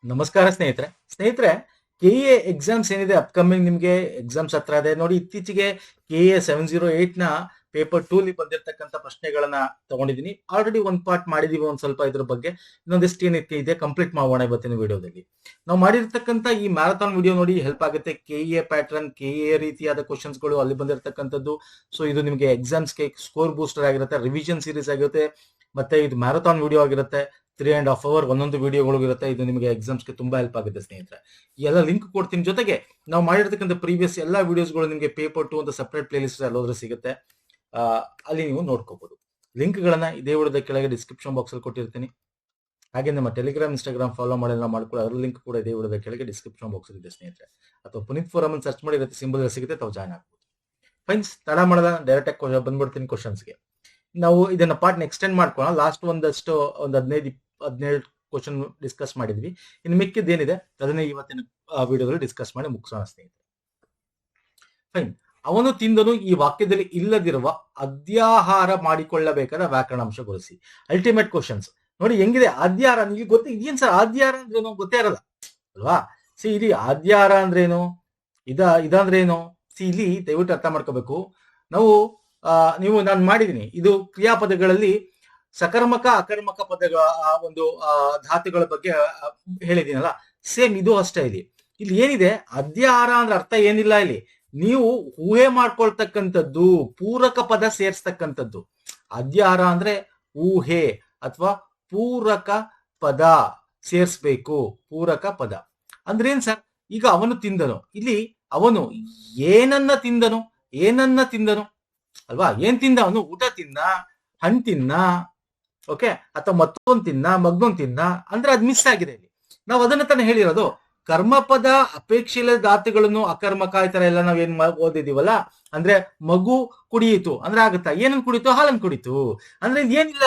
ನಮಸ್ಕಾರ ಸ್ನೇಹಿತರೆ KEA exams ಏನಿದೆ ಅಪ್ಕಮಿಂಗ್ ನಿಮಗೆ ಎಕ್ಸಾಮ್ಸ್ ಹತ್ರ ಇದೆ ನೋಡಿ. ಇತ್ತೀಚೆಗೆ ಕೆಇಎ 708 ನ ಪೇಪರ್ 2 ಲಿ ಬಂದಿರತಕ್ಕಂತ ಪ್ರಶ್ನೆಗಳನ್ನ ತಗೊಂಡಿದ್ದೀನಿ. ಆಲ್ರೆಡಿ ಒಂದ್ ಪಾರ್ಟ್ ಮಾಡಿದೀವಿ, ಒಂದ್ ಸ್ವಲ್ಪ ಇದ್ರ ಬಗ್ಗೆ ಇನ್ನೊಂದಿಷ್ಟು ಏನಿದೆ ಕಂಪ್ಲೀಟ್ ಮಾಡೋಣ ಇವತ್ತಿನ ವಿಡಿಯೋದಲ್ಲಿ. ನಾವು ಮಾಡಿರ್ತಕ್ಕಂತ ಈ ಮ್ಯಾರಥಾನ್ ವಿಡಿಯೋ ನೋಡಿ ಹೆಲ್ಪ್ ಆಗುತ್ತೆ. ಕೆಇಎ ಪ್ಯಾಟರ್ನ್, ಕೆಇಎ ರೀತಿಯಾದ ಕ್ವಶನ್ಸ್ ಗಳು ಅಲ್ಲಿ ಬಂದಿರತಕ್ಕಂಥದ್ದು. ಸೊ ಇದು ನಿಮಗೆ ಎಕ್ಸಾಮ್ಸ್ಗೆ ಸ್ಕೋರ್ ಬೂಸ್ಟರ್ ಆಗಿರುತ್ತೆ, ರಿವಿಷನ್ ಸೀರೀಸ್ ಆಗಿರುತ್ತೆ, ಮತ್ತೆ ಇದು ಮ್ಯಾರಥಾನ್ ವಿಡಿಯೋ ಆಗಿರುತ್ತೆ. 3.5 hour ಒಂದೊಂದು ವಿಡಿಯೋಗಳು ಇರುತ್ತೆ. ಇದು ನಿಮಗೆ ಎಕ್ಸಾಮ್ಸ್ಗೆ ತುಂಬಾ ಹೆಲ್ಪ್ ಆಗುತ್ತೆ ಸ್ನೇಹಿತರೆ. ಈ ಎಲ್ಲ ಲಿಂಕ್ ಕೊಡ್ತೀನಿ. ಜೊತೆಗೆ ನಾವು ಮಾಡಿರ್ತಕ್ಕಂಥ ಪ್ರೀವಿಯಸ್ ಎಲ್ಲಾ ವಿಡಿಯೋಸ್ಗಳು ನಿಮಗೆ ಪೇಪರ್ 2 ಅಂತ ಸಪರೇಟ್ ಪ್ಲೇ ಲಿಸ್ಟ್ ಎಲ್ಲೋದ್ರೆ ಸಿಗುತ್ತೆ. ಅಲ್ಲಿ ನೀವು ನೋಡ್ಕೋಬಹುದು. ಲಿಂಕ್ ಗಳನ್ನ ಇದೇ ವಿಡಿಯೋದ ಕೆಳಗೆ ಡಿಸ್ಕ್ರಿಪ್ಷನ್ ಬಾಕ್ಸ್ ಅಲ್ಲಿ ಕೊಟ್ಟಿರ್ತೀನಿ. ಹಾಗೆ ನಮ್ಮ ಟೆಲಿಗ್ರಾಮ್, ಇನ್ಸ್ಟಾಗ್ರಾಮ್ ಫಾಲೋ ಮಾಡಿಲ್ಲ ಮಾಡ್ಕೊಳ್ಳಿ, ಅದ್ರ ಲಿಂಕ್ ಕೂಡ ಇದೇ ವಿಡಿಯೋದ ಕೆಳಗೆ ಡಿಸ್ಕ್ರಿಪ್ಷನ್ ಬಾಕ್ಸ್ ಇದೆ ಸ್ನೇಹಿತರೆ. ಅಥವಾ ಪುನೀತ್ ಫೋರಮ್ ಅನ್ನು ಸರ್ಚ್ ಮಾಡಿ ಇರುತ್ತೆ, ಸಿಂಬಲ್ ಸಿಗುತ್ತೆ, ತಾವು ಜಾಯ್ನ್ ಆಗ್ಬೋದು. ಫ್ರೆಂಡ್ಸ್, ತಡ ಮಾಡದ ಡೈರೆಕ್ಟ್ ಆಗಿ ಬಂದ್ಬಿಡ್ತೀನಿ ಕ್ವಶನ್ಸ್ಗೆ. ನಾವು ಇದನ್ನ ಪಾರ್ಟ್ ಎಕ್ಸ್ಟೆಂಡ್ ಮಾಡ್ಕೊಳ್ಳೋಣ. ಲಾಸ್ಟ್ ಒಂದು 15 ಕ್ವಶನ್ ಡಿಸ್ಕಸ್ ಮಾಡಿದ್ವಿ. ಇನ್ನು ಮಿಕ್ಕಿದ್ದೇನಿದೆ ಅದನ್ನೇ ಇವತ್ತಿನ ವಿಡಿಯೋದಲ್ಲಿ ಡಿಸ್ಕಸ್ ಮಾಡಿ ಮುಗಿಸೋಣ ಸ್ನೇಹಿತರೆ. ಫೈನ್. ಅವನು ತಿಂದನು ಈ ವಾಕ್ಯದಲ್ಲಿ ಇಲ್ಲದಿರುವ ಅದ್ಯಾಹಾರ ಮಾಡಿಕೊಳ್ಳಬೇಕಾದ ವ್ಯಾಕರಣಾಂಶ ಗೊಳಿಸಿ. ಅಲ್ಟಿಮೇಟ್ ಕ್ವಶನ್ಸ್ ನೋಡಿ ಹೆಂಗಿದೆ. ಆದ್ಯಾಹಾರ ನಿಮಗೆ ಗೊತ್ತ ಇದೇನ್ ಸರ್ ಆದ್ಯಾಹಾರ ಅಂದ್ರೇನು ಗೊತ್ತೇ ಇರಲ್ಲ ಅಲ್ವಾ? ಸಿ ಇಲ್ಲಿ ಆದ್ಯಾಹಾರ ಅಂದ್ರೇನು, ಇದಂದ್ರೇನು, ಸಿ ಇಲ್ಲಿ ದಯವಿಟ್ಟು ಅರ್ಥ ಮಾಡ್ಕೋಬೇಕು. ನಾನು ಮಾಡಿದೀನಿ ಇದು ಕ್ರಿಯಾಪದಗಳಲ್ಲಿ ಸಕರ್ಮಕ ಅಕರ್ಮಕ ಪದಗಳ ಒಂದು ಧಾತುಗಳ ಬಗ್ಗೆ ಹೇಳಿದೀನಲ್ಲ, ಸೇಮ್ ಇದು ಅಷ್ಟೇ. ಇಲ್ಲಿ ಏನಿದೆ, ಅದ್ಯಾಹಾರ ಅಂದ್ರೆ ಅರ್ಥ ಏನಿಲ್ಲ. ಇಲ್ಲಿ ನೀವು ಊಹೆ ಮಾಡ್ಕೊಳ್ತಕ್ಕಂಥದ್ದು, ಪೂರಕ ಪದ ಸೇರ್ಸ್ತಕ್ಕಂಥದ್ದು. ಅದ್ಯಾಹಾರ ಅಂದ್ರೆ ಊಹೆ ಅಥವಾ ಪೂರಕ ಪದ ಸೇರ್ಸ್ಬೇಕು. ಪೂರಕ ಪದ ಅಂದ್ರೆ ಏನ್ ಸರ್? ಈಗ ಅವನು ತಿಂದನು, ಇಲ್ಲಿ ಅವನು ಏನನ್ನ ತಿಂದನು ಅಲ್ವಾ? ಏನ್ ತಿಂದ ಅವನು? ಊಟ ತಿನ್ನ, ಹಣ್ಣು ತಿನ್ನ, ಓಕೆ, ಅಥವಾ ಮತ್ತೊಂದು ತಿನ್ನ, ಮಗ್ನೊಂದು ತಿನ್ನ ಅಂದ್ರೆ ಅದ್ ಮಿಸ್ ಆಗಿದೆ. ಇಲ್ಲಿ ನಾವು ಅದನ್ನ ತಾನೇ ಹೇಳಿರೋದು. ಕರ್ಮಪದ ಅಪೇಕ್ಷಿತ ಧಾತುಗಳನ್ನು ಅಕರ್ಮಕ ಈ ತರ ಎಲ್ಲ ನಾವ್ ಏನ್ ಓದಿದೀವಲ್ಲ. ಅಂದ್ರೆ ಮಗು ಕುಡಿಯಿತು ಅಂದ್ರೆ ಆಗುತ್ತಾ? ಏನನ್ ಕುಡಿತು? ಹಾಲನ್ ಕುಡಿತು ಅಂದ್ರೆ ಏನಿಲ್ಲ,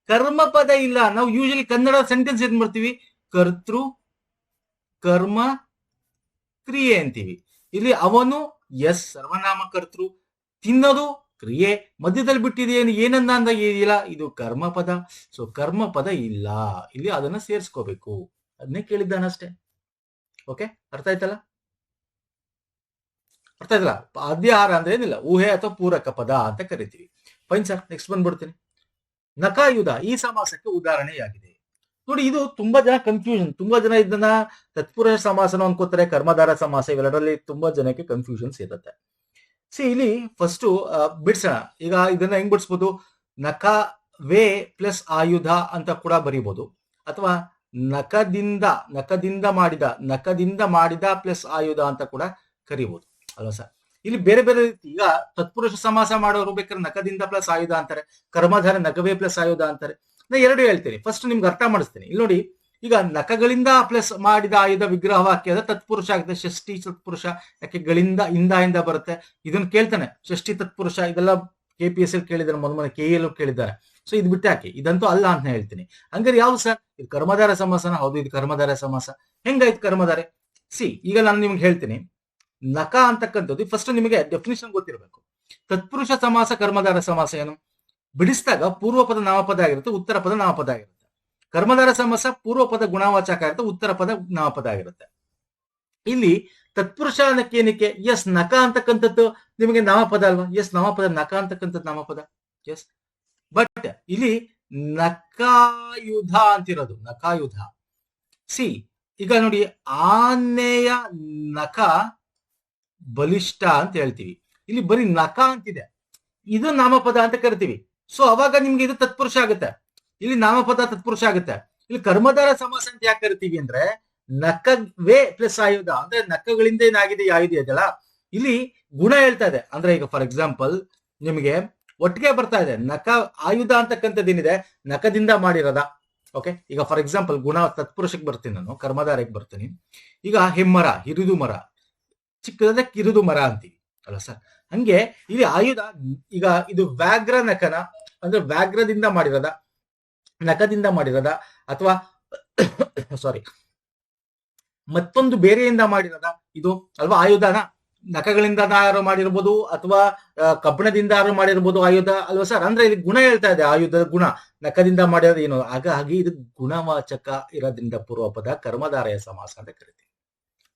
ಕರ್ಮಪದ ಇಲ್ಲ. ನಾವು ಯೂಶಲಿ ಕನ್ನಡ ಸೆಂಟೆನ್ಸ್ ಏನ್ ಮಾಡ್ತೀವಿ? ಕರ್ತೃ ಕರ್ಮ ಕ್ರಿಯೆ ಅಂತೀವಿ. ಇಲ್ಲಿ ಅವನು ಸರ್ವನಾಮ ಕರ್ತೃ, ತಿನ್ನೋದು ಕ್ರಿಯೆ, ಮಧ್ಯದಲ್ಲಿ ಬಿಟ್ಟಿದೆಯೇನು ಏನನ್ನ ಅಂದ ಏನಿಲ್ಲ, ಇದು ಕರ್ಮಪದ. ಸೊ ಕರ್ಮಪದ ಇಲ್ಲ ಇಲ್ಲಿ, ಅದನ್ನ ಸೇರ್ಸ್ಕೋಬೇಕು. ಅದನ್ನೇ ಕೇಳಿದ್ದಾನಷ್ಟೇ. ಓಕೆ, ಅರ್ಥ ಆಯ್ತಲ್ಲ? ಅದ್ಯಾಹಾರ ಅಂದ್ರೆ ಏನಿಲ್ಲ, ಊಹೆ ಅಥವಾ ಪೂರಕ ಪದ ಅಂತ ಕರಿತೀವಿ. ಫೈನ್ ಸರ್, ನೆಕ್ಸ್ಟ್ ಬಂದ್ಬಿಡ್ತೀನಿ. ನಕಾಯುಧ ಈ ಸಮಾಸಕ್ಕೆ ಉದಾಹರಣೆಯಾಗಿದೆ. ನೋಡಿ, ಇದು ತುಂಬಾ ಜನ ಕನ್ಫ್ಯೂಷನ್. ತುಂಬಾ ಜನ ಇದನ್ನ ತತ್ಪುರುಷ ಸಮಾಸನ ಅನ್ಕೋತಾರೆ, ಕರ್ಮಧಾರ ಸಮಾಸ, ಇವೆರಡರಲ್ಲಿ ತುಂಬಾ ಜನಕ್ಕೆ ಕನ್ಫ್ಯೂಷನ್ಸ್ ಇರುತ್ತೆ. ಇಲ್ಲಿ ಫಸ್ಟ್ ಬಿಡ್ಸೋಣ. ಈಗ ಇದನ್ನ ಹೆಂಗ್ ಬಿಡಿಸ್ಬೋದು? ನಕವೇ ಪ್ಲಸ್ ಆಯುಧ ಅಂತ ಕೂಡ ಬರೀಬಹುದು, ಅಥವಾ ನಕದಿಂದ ಮಾಡಿದ ಪ್ಲಸ್ ಆಯುಧ ಅಂತ ಕೂಡ ಕರಿಬಹುದು ಅಲ್ವಾ ಸರ್? ಇಲ್ಲಿ ಬೇರೆ ಬೇರೆ ರೀತಿ. ಈಗ ತತ್ಪುರುಷ ಸಮಾಸ ಮಾಡೋರು ಬೇಕಾದ್ರೆ ನಕದಿಂದ ಪ್ಲಸ್ ಆಯುಧ ಅಂತಾರೆ, ಕರ್ಮಧಾರ ನಕವೇ ಪ್ಲಸ್ ಆಯುಧ ಅಂತಾರೆ. ನಾ ಎರಡು ಹೇಳ್ತೀನಿ, ಫಸ್ಟ್ ನಿಮ್ಗೆ ಅರ್ಥ ಮಾಡಿಸ್ತೀನಿ. ಇಲ್ಲಿ ನೋಡಿ, ಈಗ ನಕಗಳಿಂದ ಪ್ಲಸ್ ಮಾಡಿದ ಆಯುಧ ವಿಗ್ರಹ ವಾಕ್ಯದ ತತ್ಪುರುಷ ಆಗುತ್ತೆ. ಷಷ್ಠಿ ತತ್ಪುರುಷ, ಯಾಕೆ ಇಂದ ಬರುತ್ತೆ. ಇದನ್ನ ಕೇಳ್ತಾನೆ, ಷಷ್ಠಿ ತತ್ಪುರುಷ. ಇದೆಲ್ಲ KPS ಅಲ್ಲಿ ಕೇಳಿದಾರೆ, ಮೊನ್ನೆ KL ಕೇಳಿದ್ದಾರೆ. ಸೊ ಇದು ಬಿಟ್ಟು ಹಾಕಿ, ಇದಂತೂ ಅಲ್ಲ ಅಂತ ಹೇಳ್ತೀನಿ. ಹಂಗಾರೆ ಯಾವ್ದು ಸರ್? ಇದು ಕರ್ಮಧಾರ ಸಮಾಸನ? ಹೌದು, ಇದು ಕರ್ಮಧಾರ ಸಮಾಸ. ಹೆಂಗಾಯ್ತು ಕರ್ಮಧಾರೆ? ಈಗ ನಾನು ನಿಮ್ಗೆ ಹೇಳ್ತೀನಿ. ನಕ ಅಂತಕ್ಕಂಥದ್ದು ಫಸ್ಟ್ ನಿಮಗೆ ಡೆಫಿನಿಷನ್ ಗೊತ್ತಿರಬೇಕು. ತತ್ಪುರುಷ ಸಮಾಸ, ಕರ್ಮಧಾರ ಸಮಾಸ ಏನು? ಬಿಡಿಸಿದಾಗ ಪೂರ್ವ ಪದ ನಾಮಪದ ಆಗಿರುತ್ತೆ, ಉತ್ತರ ಪದ ನಾಮಪದ ಆಗಿರುತ್ತೆ. ಕರ್ಮಧಾರ ಸಮಾಸ ಪೂರ್ವ ಪದ ಗುಣವಾಚಕ ಆಗಿರುತ್ತೆ, ಉತ್ತರ ಪದ ನಾಮಪದ ಆಗಿರುತ್ತೆ. ಇಲ್ಲಿ ತತ್ಪುರುಷ ಏನಕ್ಕೆ? ನಕ ಅಂತಕ್ಕಂಥದ್ದು ನಿಮಗೆ ನಾಮಪದ ಅಲ್ವಾ? ನಾಮಪದ. ನಕ ಅಂತಕ್ಕಂಥದ್ದು ನಾಮಪದ. ಬಟ್ ಇಲ್ಲಿ ನಕಾಯುಧ ಅಂತಿರೋದು, ನಕಾಯುಧ. ಈಗ ನೋಡಿ, ಆನೆಯ ನಕ ಬಲಿಷ್ಠ ಅಂತ ಹೇಳ್ತೀವಿ. ಇಲ್ಲಿ ಬರೀ ನಕ ಅಂತಿದೆ, ಇದು ನಾಮಪದ ಅಂತ ಕರಿತೀವಿ. ಸೊ ಅವಾಗ ನಿಮ್ಗೆ ಇದು ತತ್ಪುರುಷ ಆಗುತ್ತೆ, ಇಲ್ಲಿ ನಾಮಪದ ತತ್ಪುರುಷ ಆಗುತ್ತೆ. ಇಲ್ಲಿ ಕರ್ಮಧಾರ ಸಮಾಸ ಅಂತ ಯಾಕೆ ಕರಿತೀವಿ ಅಂದ್ರೆ, ನಕವೇ ಪ್ಲಸ್ ಆಯುಧ ಅಂದ್ರೆ ನಕಗಳಿಂದ ಏನಾಗಿದೆ ಆಯುಧ ಇದೆಯಲ್ಲ, ಇಲ್ಲಿ ಗುಣ ಹೇಳ್ತಾ ಇದೆ. ಅಂದ್ರೆ ಈಗ ಫಾರ್ ಎಕ್ಸಾಂಪಲ್ ನಿಮಗೆ ಒಟ್ಟಿಗೆ ಬರ್ತಾ ಇದೆ. ನಕ ಆಯುಧ ಅಂತಕ್ಕಂಥದ್ದು ಏನಿದೆ, ನಕದಿಂದ ಮಾಡಿರೋದ. ಓಕೆ, ಈಗ ಫಾರ್ ಎಕ್ಸಾಂಪಲ್ ಗುಣ ತತ್ಪುರುಷಕ್ಕೆ ಬರ್ತೀನಿ, ನಾನು ಕರ್ಮಧಾರಕ್ಕೆ ಬರ್ತೀನಿ. ಈಗ ಹೆಮ್ಮರ, ಹಿರಿದು ಮರ, ಚಿಕ್ಕದ ಕಿರಿದು ಮರ ಅಂತೀವಿ ಅಲ್ಲ ಸರ್? ಹಂಗೆ ಇಲ್ಲಿ ಆಯುಧ. ಈಗ ಇದು ವ್ಯಾಘ್ರ ನಕನ ಅಂದ್ರೆ ವ್ಯಾಘ್ರದಿಂದ ಮಾಡಿರೋದ, ನಕದಿಂದ ಮಾಡಿರೋದ, ಅಥವಾ ಸಾರಿ ಮತ್ತೊಂದು ಬೇರೆಯಿಂದ ಮಾಡಿರೋದ ಇದು ಅಲ್ವಾ ಆಯುಧನ? ನಖಗಳಿಂದ ತಯಾರು ಮಾಡಿರ್ಬೋದು ಅಥವಾ ಕಬ್ಬಿಣದಿಂದ ತಯಾರು ಮಾಡಿರ್ಬೋದು ಆಯುಧ ಅಲ್ವಾ ಸರ್. ಅಂದ್ರೆ ಇಲ್ಲಿ ಗುಣ ಹೇಳ್ತಾ ಇದೆ, ಆಯುಧದ ಗುಣ. ನಖದಿಂದ ಮಾಡಿರೋದು ಏನು, ಹಾಗಾಗಿ ಇದು ಗುಣವಾಚಕ ಇರೋದ್ರಿಂದ ಪೂರ್ವಪದ ಕರ್ಮಧಾರಯ ಸಮಾಸ ಅಂತ ಕರಿತೀವಿ.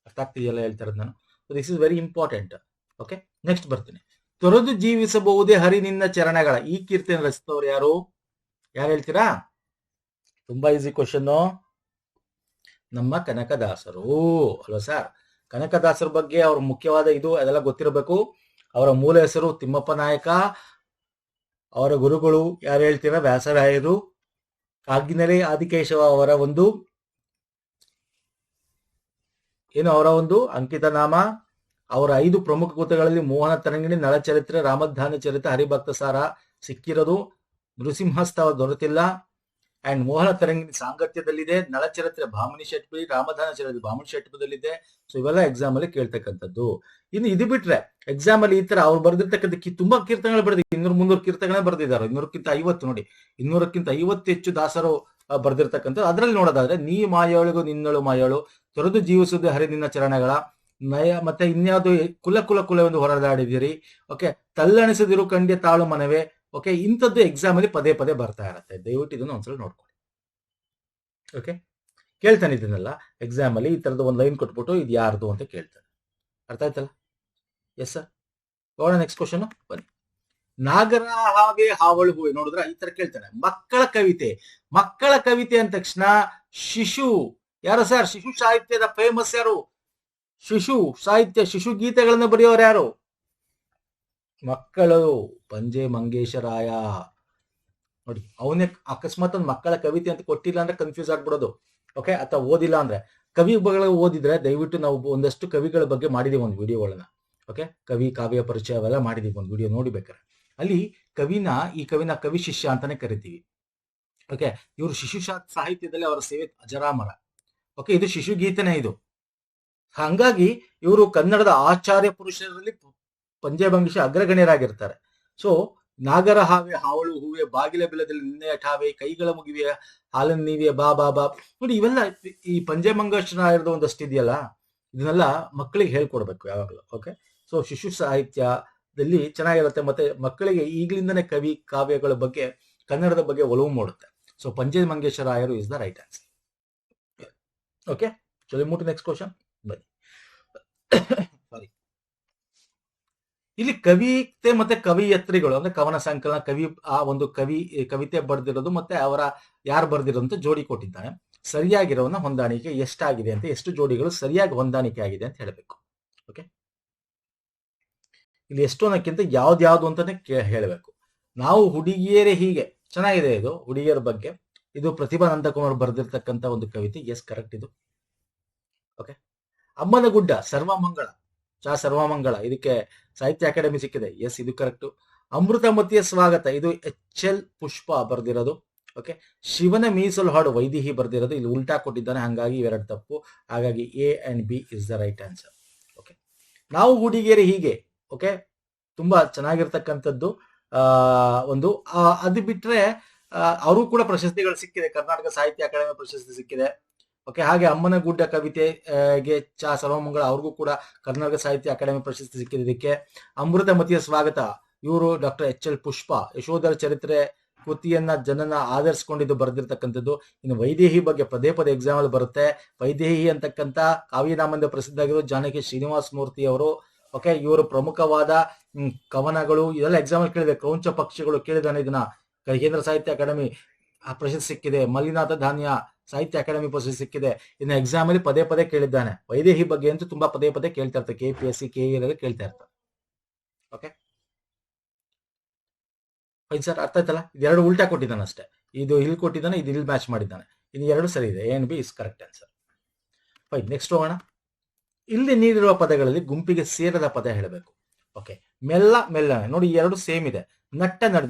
ಅರ್ಥ ಆಗ್ತಿದೆಯಲ್ಲ ಹೇಳ್ತಾ ಇರೋದು ನಾನು. This is very important. Okay, next ಬರ್ತೀನಿ. ತೊರೆದು ಜೀವಿಸಬಹುದೇ ಹರಿ ನಿನ್ನ ಚರಣಗಳ. ಈ ಕೀರ್ತನೆ ರಚಿಸಿದವರು ಯಾರು ಹೇಳ್ತೀರಾ? ತುಂಬಾ ಈಸಿ ಕ್ವಶನ್. ನಮ್ಮ ಕನಕದಾಸರು ಅಲ್ವಾ ಸರ್. ಕನಕದಾಸರ ಬಗ್ಗೆ ಅವ್ರ ಮುಖ್ಯವಾದ ಇದು ಅದೆಲ್ಲ ಗೊತ್ತಿರಬೇಕು. ಅವರ ಮೂಲ ಹೆಸರು ತಿಮ್ಮಪ್ಪ ನಾಯಕ. ಅವರ ಗುರುಗಳು ಯಾರು ಹೇಳ್ತೀರಾ? ವ್ಯಾಸರಾಯರು. ಕಾಗಿನೆಲೆ ಆದಿಕೇಶವ ಅವರ ಒಂದು ಅವರ ಒಂದು ಅಂಕಿತ ನಾಮ. ಅವರ 5 ಪ್ರಮುಖ ಕೃತಿಗಳಲ್ಲಿ ಮೋಹನ ತರಂಗಿಣಿ, ನಳಚರಿತ್ರೆ, ರಾಮಧಾನ್ಯ ಚರಿತ್ರೆ, ಹರಿಭಕ್ತ ಸಾರ ಸಿಕ್ಕಿರೋದು. ನೃಸಿಂಹಸ್ತವ ದೊರೆತಿಲ್ಲ. ಅಂಡ್ ಮೋಹನ ತರಂಗಿಣಿ ಸಾಂಗತ್ಯದಲ್ಲಿದೆ. ನಳಚರಿತ್ರೆ ಭಾಮಿನಿ ಷಟ್ಪದಿ, ರಾಮಧಾನ್ಯ ಚರಿತ್ರೆ ಭಾಮಿನಿ ಷಟ್ಪದಲ್ಲಿದೆ. ಸೊ ಇವೆಲ್ಲ ಎಕ್ಸಾಮ್ ಅಲ್ಲಿ ಕೇಳ್ತಕ್ಕಂಥದ್ದು. ಇನ್ನು ಇದು ಬಿಟ್ರೆ ಎಕ್ಸಾಮ್ ಅಲ್ಲಿ ಈ ತರ ಅವ್ರು ಬರ್ದಿರ್ತಕ್ಕಂಥ ತುಂಬಾ ಕೀರ್ತನೆಗಳು ಬರೆದಿದ್ದಾರೆ. 200-300 ಕೀರ್ತನೆಗಳೇ ಬರೆದಿದ್ದಾರೆ. 200ಕ್ಕಿಂತ 50 ನೋಡಿ, 200ಕ್ಕಿಂತ 50 ದಾಸರು ಬರ್ದಿರ್ತಕ್ಕಂಥದ್ದು. ಅದರಲ್ಲಿ ನೋಡೋದಾದ್ರೆ ನೀ ಮಾಯೋಳಿಗೂ ನಿನ್ನಳು ಮಾಯೋಳು, ತೊರೆದು ಜೀವಿಸುವುದು ಹರಿ ನಿನ್ನ ಚರಣಗಳ, ನಯ, ಮತ್ತೆ ಇನ್ಯಾವುದು ಕುಲ ಕುಲ ಕುಲವೆಂದು ಹೊರದಾಡಿದಿರಿ. ಓಕೆ, ತಲ್ಲಣಿಸದಿರು ಕಂಡ್ಯ ತಾಳು ಮನವೇ. ಓಕೆ, ಇಂಥದ್ದು ಎಕ್ಸಾಮ್ ಅಲ್ಲಿ ಪದೇ ಪದೇ ಬರ್ತಾ ಇರತ್ತೆ. ದಯವಿಟ್ಟು ಇದನ್ನು ಒಂದ್ಸಲ ನೋಡ್ಕೊಳ್ಳಿ. ಓಕೆ, ಕೇಳ್ತಾನೆ ಇದನ್ನೆಲ್ಲ ಎಕ್ಸಾಮ್ ಅಲ್ಲಿ. ಈ ತರದ ಒಂದು ಲೈನ್ ಕೊಟ್ಬಿಟ್ಟು ಇದು ಯಾರ್ದು ಅಂತ ಕೇಳ್ತಾನೆ. ಅರ್ಥ ಆಯ್ತಲ್ಲ? Yes sir. ನೋಡೋಣ ನೆಕ್ಸ್ಟ್ ಕ್ವಶನ್ ಬನ್ನಿ. ನಾಗರ ಹಾವೆ ಹಾವಳು ಹೂವೆ. ನೋಡಿದ್ರ ಈ ತರ ಕೇಳ್ತಾನೆ. ಮಕ್ಕಳ ಕವಿತೆ ಅಂದ ತಕ್ಷಣ ಶಿಶು ಯಾರು ಸರ್? ಶಿಶು ಸಾಹಿತ್ಯದ ಫೇಮಸ್ ಯಾರು? ಶಿಶು ಸಾಹಿತ್ಯ, ಶಿಶು ಗೀತೆಗಳನ್ನು ಬರೆಯೋರು ಯಾರು? ಮಕ್ಕಳು ಪಂಜೆ ಮಂಗೇಶರಾಯ. ನೋಡಿ, ಅವನೇ ಅಕಸ್ಮಾತ್ ಒಂದು ಮಕ್ಕಳ ಕವಿತೆ ಅಂತ ಕೊಟ್ಟಿಲ್ಲ ಅಂದ್ರೆ ಕನ್ಫ್ಯೂಸ್ ಆಗ್ಬಿಡೋದು. ಓಕೆ, ಅಥವಾ ಓದಿಲ್ಲ ಅಂದ್ರೆ. ಕವಿಗಳು ಓದಿದ್ರೆ ದಯವಿಟ್ಟು ನಾವು ಒಂದಷ್ಟು ಕವಿಗಳ ಬಗ್ಗೆ ಮಾಡಿದೀವಿ ಒಂದು ವಿಡಿಯೋಗಳನ್ನ. ಓಕೆ, ಕವಿ ಕಾವ್ಯ ಪರಿಚಯ ಅವೆಲ್ಲ ಮಾಡಿದೀವಿ, ಒಂದು ವಿಡಿಯೋ ನೋಡಿಬೇಕಾರೆ. ಅಲ್ಲಿ ಈ ಕವಿನ ಕವಿ ಶಿಷ್ಯ ಅಂತಾನೆ ಕರಿತೀವಿ. ಓಕೆ, ಇವರು ಶಿಶು ಸಾಹಿತ್ಯದಲ್ಲಿ ಅವರ ಸೇವೆ ಅಜರಾಮರ. ಓಕೆ, ಇದು ಶಿಶು ಗೀತೆನೇ ಇದು. ಹಂಗಾಗಿ ಇವರು ಕನ್ನಡದ ಆಚಾರ್ಯ ಪುರುಷರಲ್ಲಿ ಪಂಜೆ ಮಂಗೇಶ ಅಗ್ರಗಣ್ಯರಾಗಿರ್ತಾರೆ. ಸೊ ನಾಗರ ಹಾವೆ ಹಾವಳು ಹೂವೆ, ಬಾಗಿಲ ಬಿಲದಲ್ಲಿ ನಿನ್ನೆ ಠಾವೆ, ಕೈಗಳ ಮುಗಿವೆ ಹಾಲನ್ ನೀವೆ ಬಾ ಬಾ ಬಾ. ನೋಡಿ, ಇವೆಲ್ಲ ಈ ಪಂಜೆ ಮಂಗೇಶರಾಯರದ ಒಂದಷ್ಟು ಇದೆಯಲ್ಲ, ಇದನ್ನೆಲ್ಲ ಮಕ್ಕಳಿಗೆ ಹೇಳ್ಕೊಡ್ಬೇಕು ಯಾವಾಗಲೂ. ಓಕೆ, ಸೊ ಶಿಶು ಸಾಹಿತ್ಯದಲ್ಲಿ ಚೆನ್ನಾಗಿರುತ್ತೆ. ಮತ್ತೆ ಮಕ್ಕಳಿಗೆ ಈಗಲಿಂದನೇ ಕವಿ ಕಾವ್ಯಗಳ ಬಗ್ಗೆ, ಕನ್ನಡದ ಬಗ್ಗೆ ಒಲವು ಮೂಡುತ್ತೆ. ಸೊ ಪಂಜೆ ಮಂಗೇಶರಾಯರು is the right answer. Okay, ಚಲೋ ಮೂಟು ನೆಕ್ಸ್ಟ್ ಕ್ವಶನ್ ಬನ್ನಿ. ಸಾರಿ, ಇಲ್ಲಿ ಕವಿತೆ ಮತ್ತೆ ಕವಿಯತ್ರಿಗಳು ಅಂದ್ರೆ ಕವನ ಸಂಕಲನ, ಆ ಒಂದು ಕವಿತೆ ಬರ್ದಿರೋದು ಮತ್ತೆ ಅವರ ಯಾರು ಬರ್ದಿರೋದು ಅಂತ ಜೋಡಿ ಕೊಟ್ಟಿದ್ದಾನೆ. ಸರಿಯಾಗಿರೋನ ಹೊಂದಾಣಿಕೆ ಎಷ್ಟಾಗಿದೆ ಅಂತ, ಎಷ್ಟು ಜೋಡಿಗಳು ಸರಿಯಾಗಿ ಹೊಂದಾಣಿಕೆ ಆಗಿದೆ ಅಂತ ಹೇಳಬೇಕು. ಓಕೆ, ಇಲ್ಲಿ ಎಷ್ಟು ಅನ್ನೋಕ್ಕಿಂತ ಯಾವ್ದು ಅಂತಾನೆ ಹೇಳಬೇಕು. ನಾವು ಹುಡುಗಿಯರೇ ಹೀಗೆ. ಚೆನ್ನಾಗಿದೆ ಇದು, ಹುಡುಗಿಯರ ಬಗ್ಗೆ. ಇದು ಪ್ರತಿಭಾ ನಂದಕುಮಾರ್ ಬರ್ದಿರ್ತಕ್ಕಂಥ ಒಂದು ಕವಿತೆ. ಎಸ್, ಕರೆಕ್ಟ್ ಇದು. ಓಕೆ, ಅಮ್ಮನ ಗುಡ್ಡ ಸರ್ವಮಂಗಳ, ಸರ್ವಮಂಗಳ, ಇದಕ್ಕೆ ಸಾಹಿತ್ಯ ಅಕಾಡೆಮಿ ಸಿಕ್ಕಿದೆ. ಎಸ್, ಇದು ಕರೆಕ್ಟ್. ಅಮೃತಮತಿಯ ಸ್ವಾಗತ, ಇದು HL ಪುಷ್ಪ ಬರ್ದಿರೋದು. ಓಕೆ, ಶಿವನ ಮೀಸಲು ಹಾಡು ವೈದೇಹಿ ಬರ್ದಿರೋದು. ಇಲ್ಲಿ ಉಲ್ಟಾ ಕೊಟ್ಟಿದ್ದಾನೆ, ಹಂಗಾಗಿ ಇವೆರಡು ತಪ್ಪು. ಹಾಗಾಗಿ A and B is the right answer. Okay, ನಾವು ಹುಡುಗಿಯರೇ ಹೀಗೆ. ಓಕೆ, ತುಂಬಾ ಚೆನ್ನಾಗಿರ್ತಕ್ಕಂಥದ್ದು ಒಂದು. ಅದು ಬಿಟ್ರೆ ಅವರು ಕೂಡ ಪ್ರಶಸ್ತಿಗಳು ಸಿಕ್ಕಿದೆ. ಕರ್ನಾಟಕ ಸಾಹಿತ್ಯ ಅಕಾಡೆಮಿ ಪ್ರಶಸ್ತಿ ಸಿಕ್ಕಿದೆ. ಓಕೆ, ಹಾಗೆ ಅಮ್ಮನ ಗುಡ್ಡ ಕವಿತೆಗೆ ಸರ್ವಮಂಗಳ, ಅವ್ರಿಗೂ ಕೂಡ ಕರ್ನಾಟಕ ಸಾಹಿತ್ಯ ಅಕಾಡೆಮಿ ಪ್ರಶಸ್ತಿ ಸಿಕ್ಕಿದೆ. ಇದಕ್ಕೆ ಅಮೃತಮತಿಯ ಸ್ವಾಗತ, ಇವರು ಡಾಕ್ಟರ್ HL ಪುಷ್ಪ, ಯಶೋಧರ ಚರಿತ್ರೆ ಕೃತಿಯನ್ನ ಜನನ ಆಧರಿಸಿಕೊಂಡಿದ್ದು ಬರೆದಿರ್ತಕ್ಕಂಥದ್ದು. ಇನ್ನು ವೈದೇಹಿ ಬಗ್ಗೆ ಪದೇ ಪದೇ ಎಕ್ಸಾಮ್ ಅಲ್ಲಿ ಬರುತ್ತೆ. ವೈದೇಹಿ ಅಂತಕ್ಕಂಥ ಕಾವ್ಯನಾಮದಿಂದ ಪ್ರಸಿದ್ಧ ಆಗಿರೋ ಜಾನಕಿ ಶ್ರೀನಿವಾಸ ಮೂರ್ತಿ ಅವರು. ಓಕೆ, ಇವರು ಪ್ರಮುಖವಾದ ಕವನಗಳು ಇದೆಲ್ಲ ಎಕ್ಸಾಮ್ ಅಲ್ಲಿ ಕೇಳಿದೆ. ಕ್ರೌಂಚ ಪಕ್ಷಿಗಳು ಕೇಳಿದಾನೆ, ಇದನ್ನ ಕೇಂದ್ರ ಸಾಹಿತ್ಯ ಅಕಾಡೆಮಿ ಪ್ರಶಸ್ತಿ ಸಿಕ್ಕಿದೆ. ಮಲ್ಲಿನಾಥ ಧಾನ್ಯ ಸಾಹಿತ್ಯ ಅಕಾಡೆಮಿ ಪ್ರಶಸ್ತಿ ಸಿಕ್ಕಿದೆ. ಇನ್ನು ಎಕ್ಸಾಮ್ ಅಲ್ಲಿ ಪದೇ ಪದೇ ಕೇಳಿದ್ದಾನೆ. ವೈದೇಹಿ ಬಗ್ಗೆ ಅಂತೂ ತುಂಬಾ ಪದೇ ಪದೇ ಕೇಳ್ತಾ ಇರ್ತಾರೆ. KPSC KE ಕೇಳ್ತಾ ಇರ್ತಾರೆ. ಓಕೆ ಫೈನ್ ಸರ್, ಅರ್ಥ ಆಯ್ತಲ್ಲ? ಇದೆರಡು ಉಲ್ಟಾ ಕೊಟ್ಟಿದ್ದಾನೆ ಅಷ್ಟೇ. ಇದು ಇಲ್ಲಿ ಕೊಟ್ಟಿದ್ದಾನೆ, ಇದು ಇಲ್ಲಿ ಮ್ಯಾಚ್ ಮಾಡಿದ್ದಾನೆ. ಇನ್ನು ಎರಡು ಸರಿ ಇದೆ. A and B is correct answer. Fine, next ಹೋಗೋಣ. ಇಲ್ಲಿ ನೀಡಿರುವ ಪದಗಳಲ್ಲಿ ಗುಂಪಿಗೆ ಸೇರದ ಪದ ಹೇಳಬೇಕು. ಓಕೆ, ಮೆಲ್ಲನೆ. ನೋಡಿ, ಈ ಎರಡು ಸೇಮ್ ಇದೆ. ನಟ್ಟ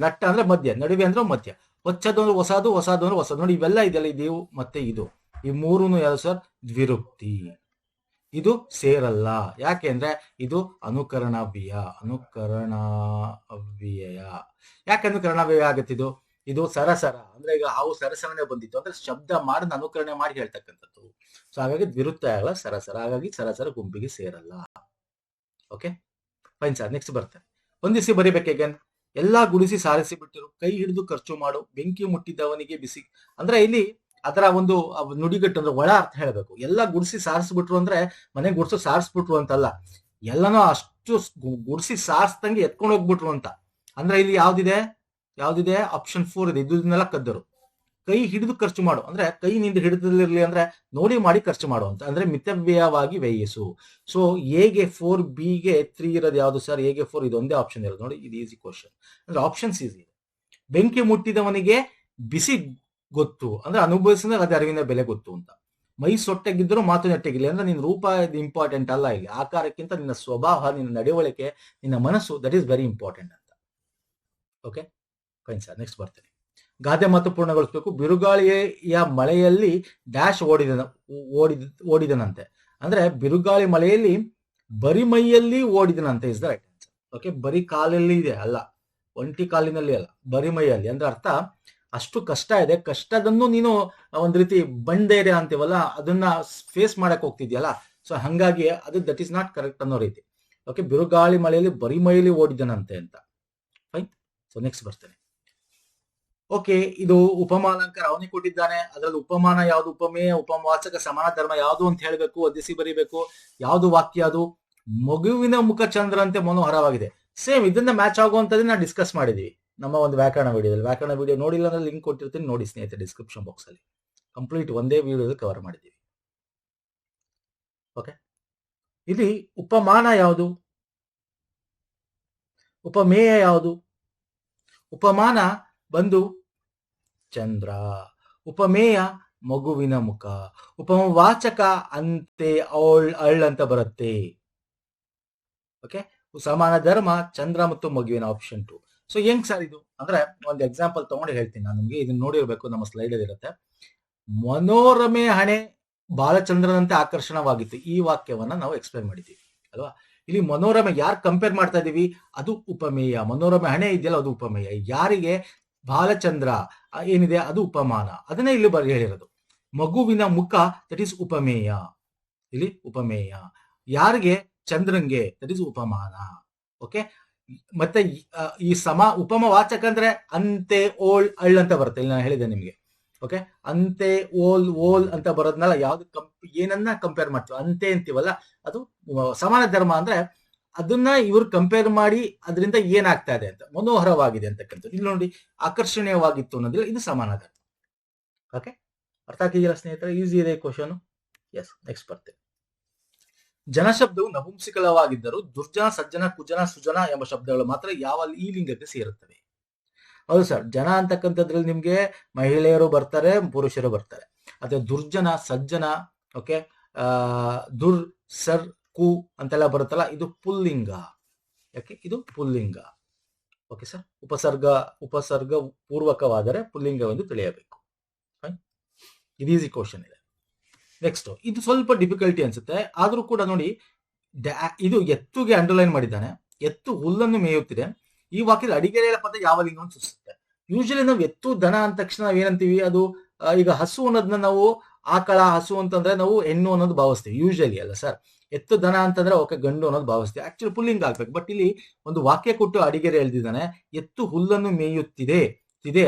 ಅಂದ್ರೆ ಮಧ್ಯ, ನಡುವೆ ಅಂದ್ರೆ ಮಧ್ಯ, ಹೊಚ್ಚದು ಅಂದ್ರೆ ಹೊಸದು, ಹೊಸದು ಅಂದ್ರೆ ಹೊಸದು. ನೋಡಿ, ಇವೆಲ್ಲ ಇದೆಲ್ಲ, ಇದು ಮತ್ತೆ ಇದು, ಈ ಮೂರೂನು ಯಾರು ಸರ್? ದ್ವಿರುಕ್ತಿ. ಇದು ಸೇರಲ್ಲ. ಯಾಕೆ ಅಂದ್ರೆ ಇದು ಅನುಕರಣವ್ಯಯ. ಯಾಕೆ ಅನುಕರಣವ್ಯಯ ಆಗತ್ತಿದು? ಇದು ಸರಸರ ಅಂದ್ರೆ ಈಗ ಹಾವು ಸರಸರನೆ ಬಂದಿತ್ತು ಅಂದ್ರೆ ಶಬ್ದ ಮಾಡಿ ಅನುಕರಣೆ ಮಾಡಿ ಹೇಳ್ತಕ್ಕಂಥದ್ದು. ಸೊ ಹಾಗಾಗಿ ದ್ವಿರುಕ್ತ ಆಗಲ್ಲ, ಸರಸರ. ಹಾಗಾಗಿ ಸರಸರ ಗುಂಪಿಗೆ ಸೇರಲ್ಲ. Okay fine sir. ನೆಕ್ಸ್ಟ್ ಬರ್ತೇನೆ. ಹೊಂದಿಸಿ ಬರಿಬೇಕು ಅಗೇನ್. ಎಲ್ಲಾ ಗುಡಿಸಿ ಸಾರಿಸಿ ಬಿಟ್ಟರು, ಕೈ ಹಿಡಿದು ಖರ್ಚು ಮಾಡು, ಬೆಂಕಿ ಮುಟ್ಟಿದವನಿಗೆ ಬಿಸಿ. ಅಂದ್ರೆ ಇಲ್ಲಿ ಅದರ ಒಂದು ನುಡಿಗಟ್ಟು ಅಂದ್ರೆ ಒಳ ಅರ್ಥ ಹೇಳ್ಬೇಕು. ಎಲ್ಲ ಗುಡಿಸಿ ಸಾರಿಸ್ಬಿಟ್ರು ಅಂದ್ರೆ ಮನೆ ಗುಡ್ಸು ಸಾರಿಸ್ಬಿಟ್ರು ಅಂತಲ್ಲ, ಎಲ್ಲನೂ ಅಷ್ಟು ಗುಡಿಸಿ ಸಾರಿಸ್ದಂಗೆ ಎತ್ಕೊಂಡು ಹೋಗ್ಬಿಟ್ರು ಅಂತ. ಅಂದ್ರೆ ಇಲ್ಲಿ ಯಾವ್ದಿದೆ ಆಪ್ಷನ್ 4 ಇದೆ. ಇದನ್ನೆಲ್ಲ ಕದ್ದರು. ಕೈ ಹಿಡಿದು ಖರ್ಚು ಮಾಡು ಅಂದ್ರೆ ಕೈ ನಿಂದ ಹಿಡಿದಿರ್ಲಿ ಅಂದ್ರೆ ನೋಡಿ ಮಾಡಿ ಖರ್ಚು ಮಾಡು ಅಂತ. ಅಂದ್ರೆ ಮಿತವ್ಯಯವಾಗಿ ವ್ಯಯಿಸು. ಸೊ ಎಗೆ 4, ಬಿಗೆ 3 ಇರೋದು ಯಾವ್ದು ಸರ್? ಎಗೆ 4 ಇದು ಒಂದೇ ಆಪ್ಷನ್ ಇರೋದು ನೋಡಿ. ಇದು ಈಸಿ ಕ್ವಶನ್ ಅಂದ್ರೆ ಆಪ್ಷನ್ಸ್ ಈಸಿ ಇದೆ. ಬೆಂಕಿ ಮುಟ್ಟಿದವನಿಗೆ ಬಿಸಿ ಗೊತ್ತು ಅಂದ್ರೆ ಅನುಭವಿಸಿದ್ರೆ ಅದು ಅರಿವಿನ ಬೆಲೆ ಗೊತ್ತು ಅಂತ. ಮೈ ಸೊಟ್ಟೆಗಿದ್ದರೂ ಮಾತು ನೆಟ್ಟಗಿಲ್ಲ ಅಂದ್ರೆ ನಿನ್ನ ರೂಪ ಇಂಪಾರ್ಟೆಂಟ್ ಅಲ್ಲ ಇಲ್ಲಿ, ಆಕಾರಕ್ಕಿಂತ ನಿನ್ನ ಸ್ವಭಾವ, ನಿನ್ನ ನಡವಳಿಕೆ, ನಿನ್ನ ಮನಸ್ಸು, ದಟ್ ಈಸ್ ವೆರಿ ಇಂಪಾರ್ಟೆಂಟ್ ಅಂತ. Okay fine sir. ನೆಕ್ಸ್ಟ್ ಬರ್ತೇನೆ. ಗಾದೆ ಮಾತು ಪೂರ್ಣಗೊಳಿಸಬೇಕು. ಬಿರುಗಾಳಿಯ ಮಳೆಯಲ್ಲಿ ಡ್ಯಾಶ್ ಓಡಿದನಂತೆ ಅಂದ್ರೆ ಬಿರುಗಾಳಿ ಮಳೆಯಲ್ಲಿ ಬರಿ ಮೈಯಲ್ಲಿ ಓಡಿದನಂತೆ is the right answer. Okay, ಬರಿ ಕಾಲಲ್ಲಿ ಇದೆ ಅಲ್ಲ, ಒಂಟಿ ಕಾಲಿನಲ್ಲಿ ಅಲ್ಲ, ಬರಿ ಮೈಯಲ್ಲಿ ಅಂದ್ರೆ ಅರ್ಥ ಅಷ್ಟು ಕಷ್ಟ ಇದೆ, ಕಷ್ಟದನ್ನು ನೀನು ಒಂದ್ ರೀತಿ ಬಂಡೇರೆ ಅಂತೀವಲ್ಲ, ಅದನ್ನ ಫೇಸ್ ಮಾಡಕ್ ಹೋಗ್ತಿದ್ಯಲ್ಲ. ಸೊ ಹಂಗಾಗಿ ಅದು ದಟ್ ಈಸ್ ನಾಟ್ ಕರೆಕ್ಟ್ ಅನ್ನೋ ರೀತಿ. ಓಕೆ, ಬಿರುಗಾಳಿ ಮಳೆಯಲ್ಲಿ ಬರಿ ಮೈಯಲ್ಲಿ ಓಡಿದನಂತೆ ಅಂತ. ಫೈನ್. ಸೊ ನೆಕ್ಸ್ಟ್ ಬರ್ತೇನೆ. ಓಕೆ, ಇದು ಉಪಮಾಲಂಕಾರ ಅವನಿಗೆ ಕೊಟ್ಟಿದ್ದಾನೆ. ಅದರಲ್ಲಿ ಉಪಮಾನ ಯಾವುದು, ಉಪಮೇಯ, ಉಪವಾಚಕ, ಸಮಾನ ಧರ್ಮ ಯಾವುದು ಅಂತ ಹೇಳಬೇಕು, ಒದಿಸಿ ಬರಿಬೇಕು. ಯಾವುದು ವಾಕ್ಯ ಅದು? ಮಗುವಿನ ಮುಖ ಚಂದ್ರಂತೆ ಮನೋಹರವಾಗಿದೆ. ಸೇಮ್ ಇದನ್ನ ಮ್ಯಾಚ್ ಆಗುವಂತದ್ದು ನಾವು ಡಿಸ್ಕಸ್ ಮಾಡಿದೀವಿ ನಮ್ಮ ಒಂದು ವ್ಯಾಕರಣ ವಿಡಿಯೋದಲ್ಲಿ. ವ್ಯಾಕರಣ ವಿಡಿಯೋ ನೋಡಿಲ್ಲ ಅಂದ್ರೆ ಲಿಂಕ್ ಕೊಟ್ಟಿರ್ತೀನಿ, ನೋಡಿ ಸ್ನೇಹಿತರೆ ಡಿಸ್ಕ್ರಿಪ್ಷನ್ ಬಾಕ್ಸ್ ಅಲ್ಲಿ. ಕಂಪ್ಲೀಟ್ ಒಂದೇ ವಿಡಿಯೋದಲ್ಲಿ ಕವರ್ ಮಾಡಿದೀವಿ. ಓಕೆ, ಇಲ್ಲಿ ಉಪಮಾನ ಯಾವುದು, ಉಪಮೇಯ ಯಾವುದು? ಉಪಮಾನ ಬಂದು ಚಂದ್ರ, ಉಪಮೇಯ ಮಗುವಿನ ಮುಖ, ಉಪಮವಾಚಕ ಅಂತೆ ಅಳ್ ಅಂತ ಬರುತ್ತೆ. ಓಕೆ, ಸಮಾನ ಧರ್ಮ ಚಂದ್ರ ಮತ್ತು ಮಗುವಿನ ಆಪ್ಷನ್ 2. ಸೊ ಹೆಂಗ್ ಸರ್ ಇದು ಅಂದ್ರೆ ಒಂದು ಎಕ್ಸಾಂಪಲ್ ತಗೊಂಡು ಹೇಳ್ತೀನಿ ನಾನು ನಿಮ್ಗೆ. ಇದನ್ನ ನೋಡಿರ್ಬೇಕು, ನಮ್ಮ ಸ್ಲೈಡ್ ಅಲ್ಲಿ ಇರುತ್ತೆ. ಮನೋರಮೆ ಹಣೆ ಬಾಲಚಂದ್ರನಂತೆ ಆಕರ್ಷಣವಾಗಿತ್ತು. ಈ ವಾಕ್ಯವನ್ನ ನಾವು ಎಕ್ಸ್ಪ್ಲೈನ್ ಮಾಡಿದ್ದೀವಿ ಅಲ್ವಾ. ಇಲ್ಲಿ ಮನೋರಮೆ ಯಾರು ಕಂಪೇರ್ ಮಾಡ್ತಾ ಇದೀವಿ, ಅದು ಉಪಮೇಯ. ಮನೋರಮೆ ಹಣೆ ಇದೆಯಲ್ಲ ಅದು ಉಪಮೇಯ. ಯಾರಿಗೆ? ಬಾಲಚಂದ್ರ ಏನಿದೆ ಅದು ಉಪಮಾನ. ಅದನ್ನೇ ಇಲ್ಲಿ ಹೇಳಿರೋದು. ಮಗುವಿನ ಮುಖ ದಟ್ ಈಸ್ ಉಪಮೇಯ. ಇಲ್ಲಿ ಉಪಮೇಯ. ಯಾರಿಗೆ? ಚಂದ್ರಂಗೆ, ದಟ್ ಈಸ್ ಉಪಮಾನ. ಓಕೆ, ಮತ್ತೆ ಈ ಉಪಮವಾಚಕ ಅಂದ್ರೆ ಅಂತೆ ಅಳ್ ಅಂತ ಬರುತ್ತೆ. ಇಲ್ಲಿ ನಾನು ಹೇಳಿದೆ ನಿಮ್ಗೆ. ಓಕೆ, ಅಂತೆ ಓಲ್ ಅಂತ ಬರೋದ್ನಲ್ಲ, ಯಾವ್ದು ಏನನ್ನ ಕಂಪೇರ್ ಮಾಡ್ತೀವಿ, ಅಂತೆ ಅಂತೀವಲ್ಲ ಅದು ಸಮಾನ ಧರ್ಮ. ಅಂದ್ರೆ ಅದನ್ನ ಇವ್ರು ಕಂಪೇರ್ ಮಾಡಿ ಅದರಿಂದ ಏನಾಗ್ತಾ ಇದೆ ಅಂತ, ಮನೋಹರವಾಗಿದೆ ಅಂತಕ್ಕಂಥದ್ದು. ಇಲ್ಲಿ ನೋಡಿ, ಆಕರ್ಷಣೀಯವಾಗಿತ್ತು ಅನ್ನೋದಿಲ್ಲ, ಇದು ಸಮಾನ ಧರ್ಮ. ಓಕೆ, ಅರ್ಥ ಆಗ್ತಿದೆಯಲ್ಲ ಸ್ನೇಹಿತರೆ? ಈಸಿ ಇದೆ ಕ್ವಶನ್. ಎಸ್, ನೆಕ್ಸ್ಟ್ ಬರ್ತೇವೆ. ಜನಶಬ್ದವು ನಪುಂಸಕವಾಗಿದ್ದರೂ ದುರ್ಜನ, ಸಜ್ಜನ, ಕುಜನ, ಸುಜನ ಎಂಬ ಶಬ್ದಗಳು ಮಾತ್ರ ಯಾವ ಈ ಲಿಂಗಕ್ಕೆ ಸೇರುತ್ತವೆ? ಹೌದು ಸರ್, ಜನ ಅಂತಕ್ಕಂಥದ್ರಲ್ಲಿ ನಿಮ್ಗೆ ಮಹಿಳೆಯರು ಬರ್ತಾರೆ, ಪುರುಷರು ಬರ್ತಾರೆ. ಅದೇ ದುರ್ಜನ, ಸಜ್ಜನ, ಓಕೆ, ದುರ್, ಸರ್, ಕು ಅಂತೆಲ್ಲ ಬರುತ್ತಲ್ಲ, ಇದು ಪುಲ್ಲಿಂಗ. ಯಾಕೆ ಇದು ಪುಲ್ಲಿಂಗ? ಓಕೆ ಸರ್, ಉಪಸರ್ಗ ಪೂರ್ವಕವಾದರೆ ಪುಲ್ಲಿಂಗವೆಂದು ತಿಳಿಯಬೇಕು. ಇದು ಈಸಿ ಕ್ವಶನ್ ಇದೆ. ನೆಕ್ಸ್ಟ್, ಇದು ಸ್ವಲ್ಪ ಡಿಫಿಕಲ್ಟಿ ಅನ್ಸುತ್ತೆ, ಆದ್ರೂ ಕೂಡ ನೋಡಿ. ಇದು ಎತ್ತುಗೆ ಅಂಡರ್ಲೈನ್ ಮಾಡಿದ್ದಾನೆ. ಎತ್ತು ಹುಲ್ಲನ್ನು ಮೇಯುತ್ತಿದೆ. ಈ ವಾಕ್ಯದ ಅಡಿಗೆರೆಯ ಪದ ಯಾವ ಲಿಂಗವನ್ನು ಸೂಚಿಸುತ್ತೆ? ಯೂಶಲಿ ನಾವು ಎತ್ತು, ದನ ಅಂದ ತಕ್ಷಣ ನಾವ್ ಏನಂತೀವಿ, ಅದು ಈಗ ಹಸು ಅನ್ನೋದನ್ನ ನಾವು ಆಕಳ, ಹಸು ಅಂತಂದ್ರೆ ನಾವು ಹೆಣ್ಣು ಅನ್ನೋದು ಭಾವಿಸ್ತೀವಿ ಯೂಶಲಿ ಅಲ್ಲ ಸರ್. ಎತ್ತು, ದನ ಅಂತಂದ್ರೆ ಓಕೆ ಗಂಡು ಅನ್ನೋದು ಭಾವಿಸ್ತೀವಿ. ಆಕ್ಚುಲಿ ಪುಲ್ಲಿಂಗ ಆಗ್ಬೇಕು. ಬಟ್ ಇಲ್ಲಿ ಒಂದು ವಾಕ್ಯ ಕೊಟ್ಟು ಅಡಿಗೆರೆ ಎಳ್ದಿದ್ದಾನೆ. ಎತ್ತು ಹುಲ್ಲನ್ನು ಮೇಯುತ್ತಿದೆ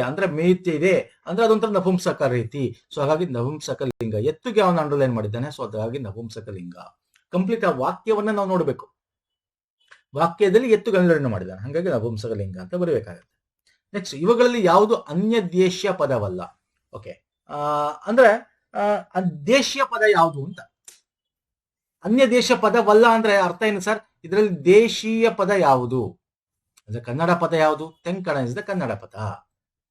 ಅಂದ್ರೆ ಮೇಯುತ್ತಿದೆ ಅಂದ್ರೆ ಅದೊಂಥರ ನಪುಂಸಕ ರೀತಿ. ಸೊ ಹಾಗಾಗಿ ನಪುಂಸಕ ಲಿಂಗ. ಎತ್ತುಗೆ ಅವನು ಅಂಡರ್ಲೈನ್ ಮಾಡಿದ್ದಾನೆ. ಸೊ ಹಾಗಾಗಿ ನಪುಂಸಕ ಲಿಂಗ. ಕಂಪ್ಲೀಟ್ ಆ ವಾಕ್ಯವನ್ನ ನಾವು ನೋಡ್ಬೇಕು. ವಾಕ್ಯದಲ್ಲಿ ಎತ್ತುಗೆ ಅಂಡರ್ಲೈನ್ ಮಾಡಿದ್ದಾನೆ, ಹಾಗಾಗಿ ನಪುಂಸಕ ಲಿಂಗ ಅಂತ ಬರಬೇಕಾಗುತ್ತೆ. ನೆಕ್ಸ್ಟ್, ಇವುಗಳಲ್ಲಿ ಯಾವುದು ಅನ್ಯ ದೇಶೀಯ ಪದವಲ್ಲ? ಓಕೆ, ಅಂದ್ರೆ ದೇಶೀಯ ಪದ ಯಾವುದು ಅಂತ. ಅನ್ಯ ದೇಶ ಪದವಲ್ಲ ಅಂದ್ರೆ ಅರ್ಥ ಏನು ಸರ್? ಇದರಲ್ಲಿ ದೇಶೀಯ ಪದ ಯಾವುದು ಅಂದ್ರೆ ಕನ್ನಡ ಪದ ಯಾವುದು? ತೆಂಕಣ ಇಸ್ ದ ಕನ್ನಡ ಪದ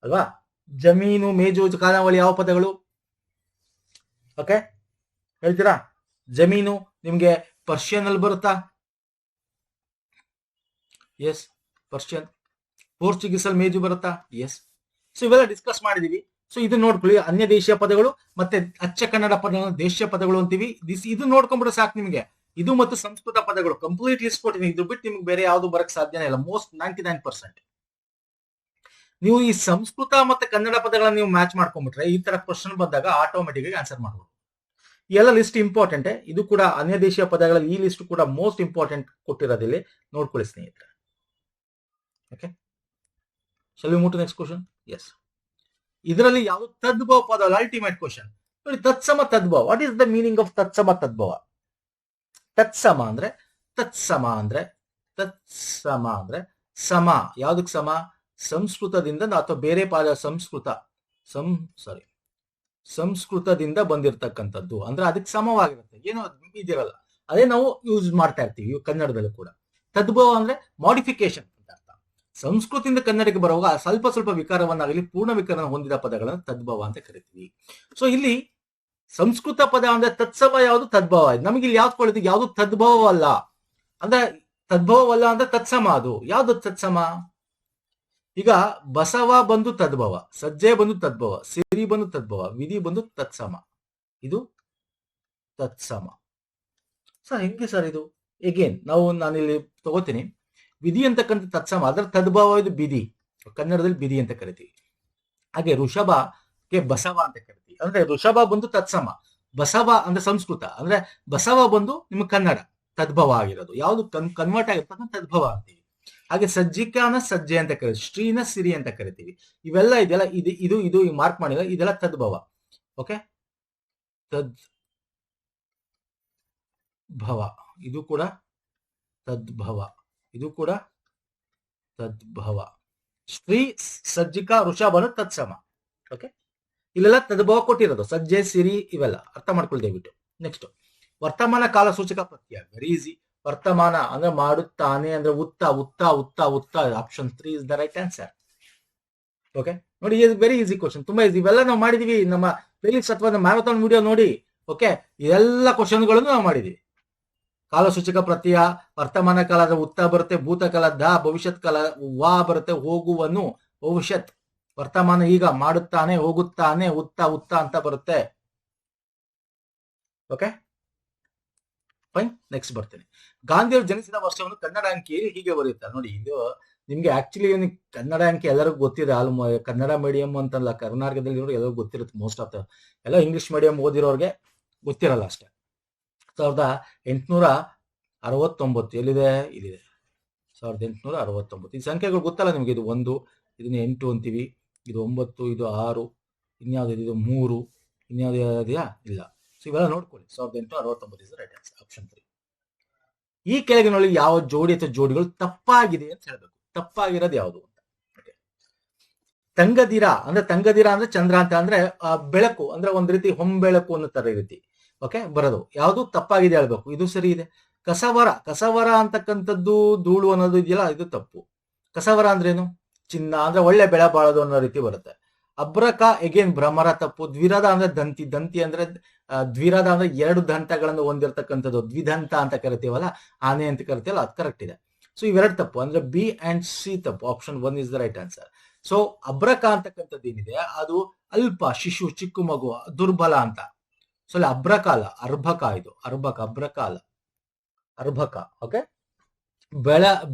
ಅಲ್ವಾ. ಜಮೀನು, ಮೇಜು, ಖಾನಾವಳಿ ಯಾವ ಪದಗಳು? ಓಕೆ, ಹೇಳ್ತೀರಾ? ಜಮೀನು ನಿಮ್ಗೆ ಪರ್ಷಿಯನ್ ಅಲ್ಲಿ ಬರುತ್ತಾ? S, Persian. ಪೋರ್ಚುಗೀಸ್ ಅಲ್ಲಿ ಮೇಜು ಬರುತ್ತಾ? ಎಸ್. ಸೊ ಇವೆಲ್ಲ ಡಿಸ್ಕಸ್ ಮಾಡಿದೀವಿ. ಸೊ ಇದು ನೋಡ್ಕೊಳ್ಳಿ, ಅನ್ಯ ದೇಶೀಯ ಪದಗಳು ಮತ್ತೆ ಅಚ್ಚ ಕನ್ನಡ ಪದಗಳು ದೇಶೀಯ ಪದಗಳು ಅಂತೀವಿ. ಇದು ನೋಡ್ಕೊಂಡ್ಬಿಟ್ರೆ ಸಾಕು ನಿಮಗೆ. ಇದು ಮತ್ತು ಸಂಸ್ಕೃತ ಪದಗಳು ಕಂಪ್ಲೀಟ್ ಲಿಸ್ಟ್ ಕೊಟ್ಟಿದ್ದೀನಿ. ಇದು ಬಿಟ್ಟು ನಿಮ್ಗೆ ಬೇರೆ ಯಾವ್ದು ಬರಕ್ ಸಾಧ್ಯನೇ ಇಲ್ಲ. ಮೋಸ್ಟ್ 99% ನೀವು ಈ ಸಂಸ್ಕೃತ ಮತ್ತೆ ಕನ್ನಡ ಪದಗಳನ್ನ ನೀವು ಮ್ಯಾಚ್ ಮಾಡ್ಕೊಂಡ್ಬಿಟ್ರೆ ಈ ತರ ಕ್ವಶನ್ ಬಂದಾಗ ಆಟೋಮೆಟಿಕ್ ಆಗಿ ಆನ್ಸರ್ ಮಾಡ್ಬೋದು. ಈ ಎಲ್ಲ ಲಿಸ್ಟ್ ಇಂಪಾರ್ಟೆಂಟ್. ಇದು ಕೂಡ ಅನ್ಯ ದೇಶೀಯ ಪದಗಳಲ್ಲಿ ಈ ಲಿಸ್ಟ್ ಕೂಡ ಮೋಸ್ಟ್ ಇಂಪಾರ್ಟೆಂಟ್ ಕೊಟ್ಟಿರೋದಿಲ್ಲಿ, ನೋಡ್ಕೊಳ್ಳಿ ಸ್ನೇಹಿತರೆ. Okay, shall we move to next question? Yes, ಇದರಲ್ಲಿ ಯಾವುದು ತದ್ಭವ ಪದ ಅಲ್ಲ, ಅಲ್ಟಿಮೇಟ್ ಕ್ವಶನ್ ನೋಡಿ. ತತ್ಸಮ ತದ್ಭವ, what is the meaning of ತತ್ಸಮ ತದ್ಭವ? ತತ್ಸಮ ಅಂದ್ರೆ ಸಮ. ಯಾವ್ದಕ್ ಸಮ? ಸಂಸ್ಕೃತದಿಂದ ಅಥವಾ ಬೇರೆ ಪದ ಸಂಸ್ಕೃತದಿಂದ ಬಂದಿರತಕ್ಕಂಥದ್ದು, ಅಂದ್ರೆ ಅದಕ್ಕೆ ಸಮವಾಗಿರುತ್ತೆ, ಏನೋ ಇದಿರಲ್ಲ. ಅದೇ ನಾವು ಯೂಸ್ ಮಾಡ್ತಾ ಇರ್ತೀವಿ ಕನ್ನಡದಲ್ಲೂ ಕೂಡ. ತದ್ಭವ ಅಂದ್ರೆ ಮಾಡಿಫಿಕೇಶನ್ ಅಂತ ಅರ್ಥ. ಸಂಸ್ಕೃತದಿಂದ ಕನ್ನಡಕ್ಕೆ ಬರುವಾಗ ಸ್ವಲ್ಪ ಸ್ವಲ್ಪ ವಿಕಾರವನ್ನಾಗಲಿ ಪೂರ್ಣ ವಿಕಾರವನ್ನು ಹೊಂದಿದ ಪದಗಳನ್ನು ತದ್ಭವ ಅಂತ ಕರಿತೀವಿ. ಸೊ ಇಲ್ಲಿ ಸಂಸ್ಕೃತ ಪದ ಅಂದ್ರೆ ತತ್ಸಮ ಯಾವುದು, ತದ್ಭವ. ನಮಗೆ ಇಲ್ಲಿ ಯಾವ್ದು ಕೊಡುತ್ತೆ? ಯಾವುದು ತದ್ಭವವಲ್ಲ ಅಂದ್ರೆ ತದ್ಭವವಲ್ಲ ಅಂದ್ರೆ ತತ್ಸಮ. ಅದು ಯಾವ್ದು ತತ್ಸಮ? ಈಗ ಬಸವ ಬಂದು ತದ್ಭವ, ಸಜ್ಜೆ ಬಂದು ತದ್ಭವ, ಸಿರಿ ಬಂದು ತದ್ಭವ, ವಿಧಿ ಬಂದು ತತ್ಸಮ. ಇದು ತತ್ಸಮ. ಸರ್ ಹೆಂಗೆ ಸರ್ ಇದು? ಎಗೇನ್ ನಾನಿಲ್ಲಿ ತಗೋತೀನಿ. ವಿಧಿ ಅಂತಕ್ಕಂಥ ತತ್ಸಮ, ಅದರ ತದ್ಭವ ಇದು ಬಿಧಿ, ಕನ್ನಡದಲ್ಲಿ ಬಿಧಿ ಅಂತ ಕರಿತೀವಿ. ಹಾಗೆ ಋಷಭಕ್ಕೆ ಬಸವ ಅಂತ ಕರಿತೀವಿ. ಅಂದ್ರೆ ಋಷಭ ಬಂದು ತತ್ಸಮ, ಬಸವ ಅಂದ್ರೆ ಸಂಸ್ಕೃತ, ಅಂದ್ರೆ ಬಸವ ಬಂದು ನಿಮ್ಮ ಕನ್ನಡ ತದ್ಭವ ಆಗಿರೋದು. ಯಾವ್ದು ಕನ್ವರ್ಟ್ ಆಗಿರ್ತದೆ ತದ್ಭವ ಅಂತೀವಿ. ಹಾಗೆ ಸಜ್ಜಿಕಾನ ಸಜ್ಜೆ ಅಂತ ಕರಿತೀವಿ, ಶ್ರೀನ ಸಿರಿ ಅಂತ ಕರಿತೀವಿ. ಇವೆಲ್ಲ ಇದೆಲ್ಲ ಇದು ಮಾರ್ಕ್ ಮಾಡಿದ್ರೆ ಇದೆಲ್ಲ ತದ್ಭವ. ಓಕೆ, ತದ್ಭವ, ಇದು ಕೂಡ ತದ್ಭವ, ಇದು ಕೂಡ ತದ್ಭವ. ಶ್ರೀ ಸಜ್ಜಿಕಾ ಋಷಭನು ತತ್ಸಮ. ಓಕೆ, ಇಲ್ಲೆಲ್ಲ ತದ್ಭವ ಕೊಟ್ಟಿರೋದು, ಸಜ್ಜೆ ಸಿರಿ ಇವೆಲ್ಲ ಅರ್ಥ ಮಾಡ್ಕೊಳ್ಳಿ ದಯವಿಟ್ಟು. ನೆಕ್ಸ್ಟ್, ವರ್ತಮಾನ ಕಾಲ ಸೂಚಕ ಪ್ರತ್ಯಯ, ವೆರಿ ಈಸಿ. ವರ್ತಮಾನ ಅಂದ್ರೆ ಮಾಡುತ್ತಾನೆ ಅಂದ್ರೆ ಉತ್ತ. Option 3 is the right answer. Okay ನೋಡಿ, ವೆರಿ ಈಸಿ ಕ್ವಶನ್, ತುಂಬಾ ಈಸಿ. ಇವೆಲ್ಲ ನಾವು ಮಾಡಿದೀವಿ ನಮ್ಮ ಪ್ಲೇಲಿಸ್ಟ್ ಅಥವಾ ಮ್ಯಾರಥಾನ್ ವಿಡಿಯೋ ನೋಡಿ. ಓಕೆ, ಇದೆಲ್ಲ ಕ್ವಶನ್ಗಳನ್ನು ನಾವು ಮಾಡಿದೀವಿ. ಕಾಲಸೂಚಕ ಪ್ರತ್ಯಯ, ವರ್ತಮಾನ ಕಾಲದ ಉತ್ತ ಬರುತ್ತೆ, ಭೂತಕಾಲ ದ, ಭವಿಷ್ಯತ್ ಕಾಲ ವಾ ಬರುತ್ತೆ, ಹೋಗುವನು ಭವಿಷ್ಯತ್, ವರ್ತಮಾನ ಈಗ ಮಾಡುತ್ತಾನೆ, ಹೋಗುತ್ತಾನೆ, ಉತ್ತ ಅಂತ ಬರುತ್ತೆ. ಓಕೆ ಫೈನ್, ನೆಕ್ಸ್ಟ್ ಬರ್ತೇನೆ. ಗಾಂಧಿಯವರು ಜನಿಸಿದ ವರ್ಷವನ್ನು ಕನ್ನಡ ಅಂಕಿಯಲ್ಲಿ ಹೀಗೆ ಬರೆಯುತ್ತಾರೆ. ನೋಡಿ, ಇದು ನಿಮ್ಗೆ ಆಕ್ಚುಲಿ ಕನ್ನಡ ಅಂಕಿ ಎಲ್ಲರಿಗೂ ಗೊತ್ತಿದೆ. ಕನ್ನಡ ಮೀಡಿಯಂ ಅಂತಲ್ಲ, ಕರ್ನಾಟಕದಲ್ಲಿ ಇರೋರು ಎಲ್ಲರಿಗೂ ಗೊತ್ತಿರುತ್ತೆ. ಮೋಸ್ಟ್ ಆಫ್ ಎಲ್ಲ ಇಂಗ್ಲಿಷ್ ಮೀಡಿಯಂ ಓದಿರೋರಿಗೆ ಗೊತ್ತಿರಲ್ಲ ಅಷ್ಟೇ. 1869 ಎಲ್ಲಿದೆ? ಇಲ್ಲಿದೆ, 1869. ಈ ಸಂಖ್ಯೆಗಳು ಗೊತ್ತಲ್ಲ ನಿಮ್ಗೆ. ಇದು 1, ಇದನ್ನ 8 ಅಂತೀವಿ, ಇದು 9, ಇದು 6, ಇನ್ಯಾವ್ದು ಇದು 3, ಇನ್ಯಾವ್ದು ಇದೆಯಾ? ಇಲ್ಲ. ಸೊ ಇವೆಲ್ಲ ನೋಡ್ಕೊಳ್ಳಿ. 1869 ಇಸ್ ರೈಟ್ ಆನ್ಸರ್, ಆಪ್ಷನ್ 3. ಈ ಕೆಳಗಿನಲ್ಲಿ ಯಾವ ಜೋಡಿ ಅಥವಾ ಜೋಡಿಗಳು ತಪ್ಪಾಗಿದೆ ಅಂತ ಹೇಳ್ಬೇಕು. ತಪ್ಪಾಗಿರೋದು ಯಾವುದು ಅಂತ. ತಂಗದಿರ ಅಂದ್ರೆ ಚಂದ್ರ ಅಂತ ಅಂದ್ರೆ ಬೆಳಕು, ಅಂದ್ರೆ ಒಂದ್ ರೀತಿ ಹೊಂಬೆಳಕು ಅನ್ನೋ ತರ ರೀತಿ. ಓಕೆ, ಬರೋದು ಯಾವುದು ತಪ್ಪಾಗಿದೆ ಹೇಳ್ಬೇಕು. ಇದು ಸರಿ ಇದೆ. ಕಸವರ ಅಂತಕ್ಕಂಥದ್ದು ಧೂಳು ಅನ್ನೋದು ಇದೆಯಲ್ಲ, ಇದು ತಪ್ಪು. ಕಸವರ ಅಂದ್ರೇನು? ಚಿನ್ನ ಅಂದ್ರೆ ಒಳ್ಳೆ ಬೆಳೆ ಬಾಳೋದು ಅನ್ನೋ ರೀತಿ ಬರುತ್ತೆ. ಅಬ್ರಕ ಎಗೇನ್ ಭ್ರಮರ ತಪ್ಪು. ದ್ವಿರದ ಅಂದ್ರೆ ದಂತಿ ಅಂದ್ರೆ ದ್ವಿರದ ಅಂದ್ರೆ 2 ದಂತಗಳನ್ನು ಹೊಂದಿರತಕ್ಕಂಥದ್ದು, ದ್ವಿದಂತ ಅಂತ ಕರಿತೀವಲ್ಲ, ಆನೆ ಅಂತ ಕರಿತೀವಲ್ಲ, ಅದು ಕರೆಕ್ಟ್ ಇದೆ. ಸೊ ಇವೆರಡು ತಪ್ಪು, ಅಂದ್ರೆ ಬಿ ಅಂಡ್ ಸಿ ತಪ್ಪು. Option 1 is the right answer. So ಅಬ್ರಕ ಅಂತಕ್ಕಂಥದ್ದು ಏನಿದೆ ಅದು ಅಲ್ಪ, ಶಿಶು, ಚಿಕ್ಕ ಮಗು, ದುರ್ಬಲ ಅಂತ. ಸೊ ಅಲ್ಲಿ ಅಬ್ರಕ ಅಲ್ಲ, ಅರ್ಭಕ. ಇದು ಅಬ್ರಕ ಅಲ್ಲ, ಅರ್ಭಕ. ಓಕೆ,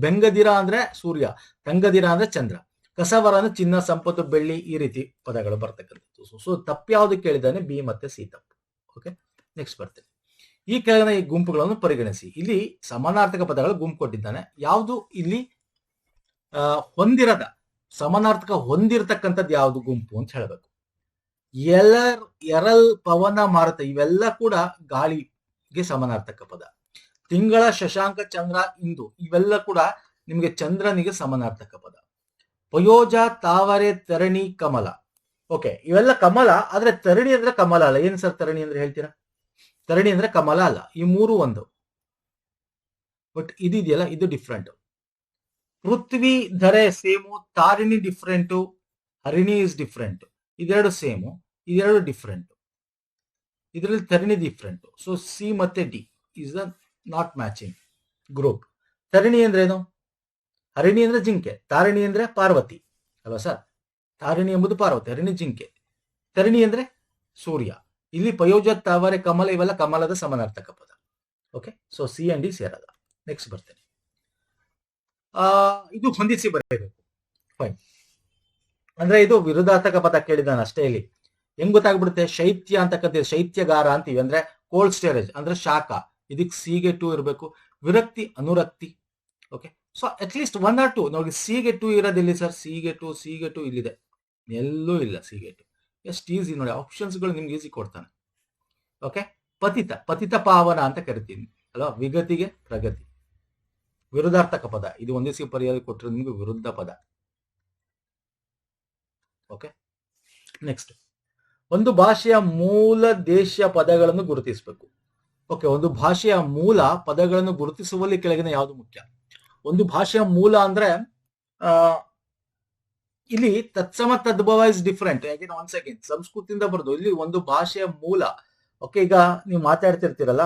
ಬೆಂಗದಿರ ಅಂದ್ರೆ ಸೂರ್ಯ, ತಂಗದಿರ ಅಂದ್ರೆ ಚಂದ್ರ, ಕಸವರ ಅಂದ್ರೆ ಚಿನ್ನ, ಸಂಪತ್ತು, ಬೆಳ್ಳಿ, ಈ ರೀತಿ ಪದಗಳು ಬರ್ತಕ್ಕಂಥದ್ದು. ಸೊ ತಪ್ಪು ಯಾವ್ದು ಕೇಳಿದಾನೆ? ಬಿ ಮತ್ತೆ ಸಿ ತಪ್ಪು. ಓಕೆ, ನೆಕ್ಸ್ಟ್ ಬರ್ತೇನೆ. ಈ ಕೆಳಗಿನ ಈ ಗುಂಪುಗಳನ್ನು ಪರಿಗಣಿಸಿ. ಇಲ್ಲಿ ಸಮಾನಾರ್ಥಕ ಪದಗಳು ಗುಂಪು ಕೊಟ್ಟಿದ್ದಾನೆ. ಯಾವುದು ಇಲ್ಲಿ ಸಮಾನಾರ್ಥಕ ಹೊಂದಿರತಕ್ಕಂಥದ್ದು ಯಾವುದು ಗುಂಪು ಅಂತ ಹೇಳಬೇಕು. ಎರಲ್, ಪವನ, ಮಾರುತ ಇವೆಲ್ಲ ಕೂಡ ಗಾಳಿಗೆ ಸಮಾನಾರ್ಥಕ ಪದ. ತಿಂಗಳ, ಶಶಾಂಕ, ಚಂದ್ರ, ಇಂದು ಇವೆಲ್ಲ ಕೂಡ ನಿಮಗೆ ಚಂದ್ರನಿಗೆ ಸಮಾನಾರ್ಥಕ ಪದ. ಪಯೋಜ, ತಾವರೆ, ತರಣಿ, ಕಮಲ. ಓಕೆ, ಇವೆಲ್ಲ ಕಮಲ, ಆದ್ರೆ ತರಣಿ ಅಂದ್ರೆ ಕಮಲ ಅಲ್ಲ. ಏನ್ ಸರ್ ತರಣಿ ಅಂದ್ರೆ ಹೇಳ್ತೀರಾ? ತರಣಿ ಅಂದ್ರೆ ಕಮಲ ಅಲ್ಲ. ಈ 3 ಒಂದು, ಬಟ್ ಇದೆಯಲ್ಲ, ಇದು ಡಿಫ್ರೆಂಟ್. ಪೃಥ್ವಿ, ಧರೆ ಸೇಮು, ತಾರಿಣಿ ಡಿಫ್ರೆಂಟು, ಹರಿಣಿ ಇಸ್ ಡಿಫ್ರೆಂಟ್. ಇದೆರಡು ಸೇಮು, ಇದೆರಡು ಡಿಫ್ರೆಂಟ್. ಇದರಲ್ಲಿ ತರಣಿ ಡಿಫ್ರೆಂಟ್. ಸೊ ಸಿ ಮತ್ತೆ D is not matching group. ತರಣಿ ಅಂದ್ರೆ ಏನು? ಹರಿಣಿ ಅಂದ್ರೆ ಜಿಂಕೆ, ತಾರಿಣಿ ಅಂದ್ರೆ ಪಾರ್ವತಿ ಅಲ್ವಾ ಸರ್? ತಾರಿಣಿ ಎಂಬುದು ಪಾರ್ವತಿ, ಹರಿಣಿ ಜಿಂಕೆ. ತರಣಿ ಅಂದ್ರೆ ಸೂರ್ಯ. ಇಲ್ಲಿ ಪಯೋಜ, ತಾವರೆ, ಕಮಲ ಇವೆಲ್ಲ ಕಮಲದ ಸಮಾನಾರ್ಥಕ ಪದ. Okay, so C and D ಸೇರದ. ನೆಕ್ಸ್ಟ್ ಬರ್ತೇನೆ. ಇದು ಹೊಂದಿಸಿ ಬರೆಯಬೇಕು. ಫೈನ್, ಅಂದ್ರೆ ಇದು ವಿರುದ್ಧಾರ್ಥಕ ಪದ ಕೇಳಿದಾನೆ ಅಷ್ಟೇ. ಇಲ್ಲಿ ಹೆಂಗ್ ಗೊತ್ತಾಗ್ಬಿಡುತ್ತೆ? ಶೈತ್ಯ ಅಂತಕ್ಕಂಥ ಶೈತ್ಯಗಾರ ಅಂತೀವಿ, ಅಂದ್ರೆ ಕೋಲ್ಡ್ ಸ್ಟೋರೇಜ್ ಅಂದ್ರೆ ಶಾಖ, ಇದಕ್ಕೆ ಸಿಗೆ 2 ಇರಬೇಕು. ವಿರಕ್ತಿ ಅನುರಕ್ತಿ. Okay, so at least 1 or 2 ನೋಡಿ. ಸಿಗೆ 2 ಇರೋದಿಲ್ಲ ಸರ್. ಸಿಗೆ 2 ಇಲ್ಲಿದೆ, ಎಲ್ಲೂ ಇಲ್ಲ ಸಿಗೆ 2. ಎಷ್ಟು ಈಸಿ ನೋಡಿ, ಆಪ್ಷನ್ಸ್ಗಳು ನಿಮ್ಗೆ ಈಸಿ ಕೊಡ್ತಾನೆ. ಓಕೆ, ಪತಿತ ಪಾವನ ಅಂತ ಕರಿತೀನಿ ಅಲ್ವಾ. ವಿಗತಿಗೆ ಪ್ರಗತಿ, ವಿರುದ್ಧಾರ್ಥಕ ಪದ. ಇದು ಒಂದೇ ಸಿ ಪರಿಹಾರ ಕೊಟ್ಟರೆ ನಿಮ್ಗೆ ವಿರುದ್ಧ ಪದ. ಓಕೆ, ನೆಕ್ಸ್ಟ್, ಒಂದು ಭಾಷೆಯ ಮೂಲ ದೇಶೀಯ ಪದಗಳನ್ನು ಗುರುತಿಸಬೇಕು. ಓಕೆ, ಒಂದು ಭಾಷೆಯ ಮೂಲ ಪದಗಳನ್ನು ಗುರುತಿಸುವಲ್ಲಿ ಕೆಳಗಿನ ಯಾವುದು ಮುಖ್ಯ? ಒಂದು ಭಾಷೆಯ ಮೂಲ ಅಂದ್ರೆ ಇಲ್ಲಿ ತತ್ಸಮ ತದ್ಭವ is different. Again one second, ಸಂಸ್ಕೃತಿಯಿಂದ ಬರೋದು ಇಲ್ಲಿ ಒಂದು ಭಾಷೆಯ ಮೂಲ. ಓಕೆ, ಈಗ ನೀವು ಮಾತಾಡ್ತಿರ್ತೀರಲ್ಲ,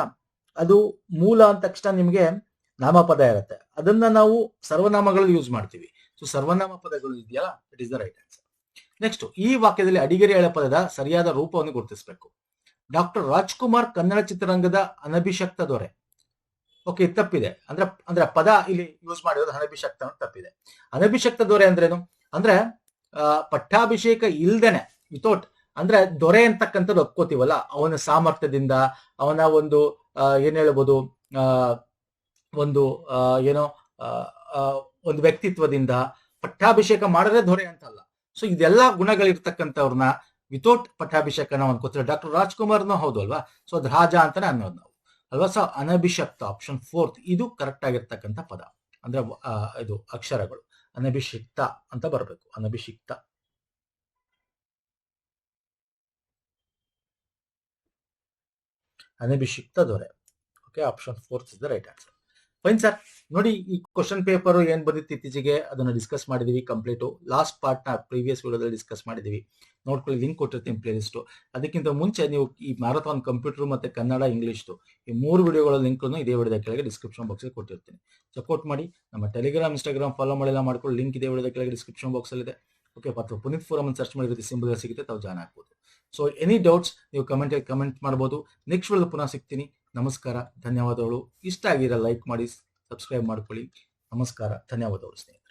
ಅದು ಮೂಲ ಅಂದ ತಕ್ಷಣ ನಿಮ್ಗೆ ನಾಮಪದ ಇರುತ್ತೆ, ಅದನ್ನ ನಾವು ಸರ್ವನಾಮಗಳಲ್ಲಿ ಯೂಸ್ ಮಾಡ್ತೀವಿ. ಸೊ ಸರ್ವನಾಮ ಪದಗಳು ಇದೆಯಲ್ಲ, it is the right answer. Next, ಈ ವಾಕ್ಯದಲ್ಲಿ ಅಡಿಗೆರೆ ಎಳೆ ಪದದ ಸರಿಯಾದ ರೂಪವನ್ನು ಗುರುತಿಸಬೇಕು. ಡಾಕ್ಟರ್ ರಾಜ್ಕುಮಾರ್ ಕನ್ನಡ ಚಿತ್ರರಂಗದ ಅನಭಿಷಕ್ತ ದೊರೆ. ಓಕೆ, ತಪ್ಪಿದೆ. ಅಂದ್ರೆ ಪದ ಇಲ್ಲಿ ಯೂಸ್ ಮಾಡಿರೋದು ಅನಭಿಷಕ್ತ ಅಂತ ತಪ್ಪಿದೆ. ಅನಭಿಷಕ್ತ ದೊರೆ ಅಂದ್ರೇನು ಅಂದ್ರೆ ಪಟ್ಟಾಭಿಷೇಕ ಇಲ್ದೇನೆ, ವಿತೌಟ್, ಅಂದ್ರೆ ದೊರೆ ಅಂತಕ್ಕಂಥದ್ದು ಒಪ್ಕೋತೀವಲ್ಲ, ಅವನ ಸಾಮರ್ಥ್ಯದಿಂದ, ಅವನ ಒಂದು ಏನ್ ಹೇಳ್ಬೋದು, ಒಂದು ಏನೋ ಒಂದು ವ್ಯಕ್ತಿತ್ವದಿಂದ ಪಟ್ಟಾಭಿಷೇಕ ಮಾಡಿದ್ರೆ ದೊರೆ ಅಂತಲ್ಲ. ಸೊ ಇದೆಲ್ಲಾ ಗುಣಗಳಿರ್ತಕ್ಕಂಥವ್ರನ್ನ ವಿತೌಟ್ ಪಟ್ಟಾಭಿಷೇಕ ನಾವು ಅನ್ಕೋತೀವಿ. ಡಾಕ್ಟರ್ ರಾಜ್ಕುಮಾರ್ನು ಹೌದು ಅಲ್ವಾ, ಸೊ ಅದು ರಾಜ ಅಂತಾನೆ ಅನ್ನೋದು ನಾವು ಅಲ್ವಾ. ಸೊ ಅನಭಿಷಕ್ತ ಆಪ್ಷನ್ 4 ಇದು ಕರೆಕ್ಟ್ ಆಗಿರ್ತಕ್ಕಂಥ ಪದ. ಅಂದ್ರೆ ಇದು ಅಕ್ಷರಗಳು ಅನಭಿಷಿಕ್ತ ಅಂತ ಬರಬೇಕು. ಅನಭಿಷಿಕ್ತ. ಅನಭಿಷಿಕ್ತ ದೊರೆ. Okay, option 4 is the right answer. Fine sir. ನೋಡಿ, ಈ ಕ್ವಶನ್ ಪೇಪರ್ ಏನ್ ಬಂದಿತ್ತು ಇತ್ತೀಚೆಗೆ ಅದನ್ನ ಡಿಸ್ಕಸ್ ಮಾಡಿದೀವಿ ಕಂಪ್ಲೀಟು. ಲಾಸ್ಟ್ ಪಾರ್ಟ್ ನ ಪ್ರೀವಿಯಸ್ ವಿಡಿಯೋದಲ್ಲಿ ಡಿಸ್ಕಸ್ ಮಾಡಿದೀವಿ, ನೋಡ್ಕೊಳ್ಳಿ, ಲಿಂಕ್ ಕೊಟ್ಟಿರ್ತೀನಿ ಪ್ಲೇ ಲಿಸ್ಟ್. ಅದಕ್ಕಿಂತ ಮುಂಚೆ ನೀವು ಈ ಮ್ಯಾರಥಾನ್ ಕಂಪ್ಯೂಟರ್ ಮತ್ತೆ ಕನ್ನಡ ಇಂಗ್ಲಿಷ್ದು ಈ 3 ವಿಡಿಯೋಗಳ ಲಿಂಕ್ ಇದೇ ವಿಡಿಯೋದ ಕೆಳಗೆ ಡಿಸ್ಕ್ರಿಪ್ಷನ್ ಬಾಕ್ಸ್ ಕೊಟ್ಟಿರ್ತೀನಿ. ಸಪೋರ್ಟ್ ಮಾಡಿ. ನಮ್ಮ ಟೆಲಿಗ್ರಾಮ್, ಇನ್ಸ್ಟಾಗ್ರಾಮ್ ಫಾಲೋ ಮಾಡಿಲ್ಲ ಮಾಡ್ಕೊಳ್ಳಿ, ಲಿಂಕ್ ಇದೇ ವಿಡಿಯೋದ ಕೆಳಗೆ ಡಿಸ್ಕ್ರಿಪ್ಷನ್ ಬಾಕ್ಸ್ ಅಲ್ಲಿ ಇದೆ. ಓಕೆ, ಅಥವಾ ಪುನೀತ್ ಫೋರಮ್ ಅನ್ನು ಸರ್ಚ್ ಮಾಡಿದ್ರೆ ಸಿಂಬಲ್ ಸಿಗುತ್ತೆ, ತಾವು ಜಾಯ್ನ್ ಆಗ್ಬೋದು. ಸೊ ಎನಿ ಡೌಟ್ಸ್ ನೀವು ಕಮೆಂಟ್ ಮಾಡ್ಬೋದು. ನೆಕ್ಸ್ಟ್ ವಿಡಿಯೋ ಪುನಃ ಸಿಗ್ತೀನಿ. ನಮಸ್ಕಾರ, ಧನ್ಯವಾದಗಳು. ಇಷ್ಟ ಆಗಿರ ಲೈಕ್ ಮಾಡಿ, ಸಬ್ಸ್ಕ್ರೈಬ್ ಮಾಡ್ಕೊಳ್ಳಿ. ನಮಸ್ಕಾರ, ಧನ್ಯವಾದಗಳು ಸ್ನೇಹಿತರೆ.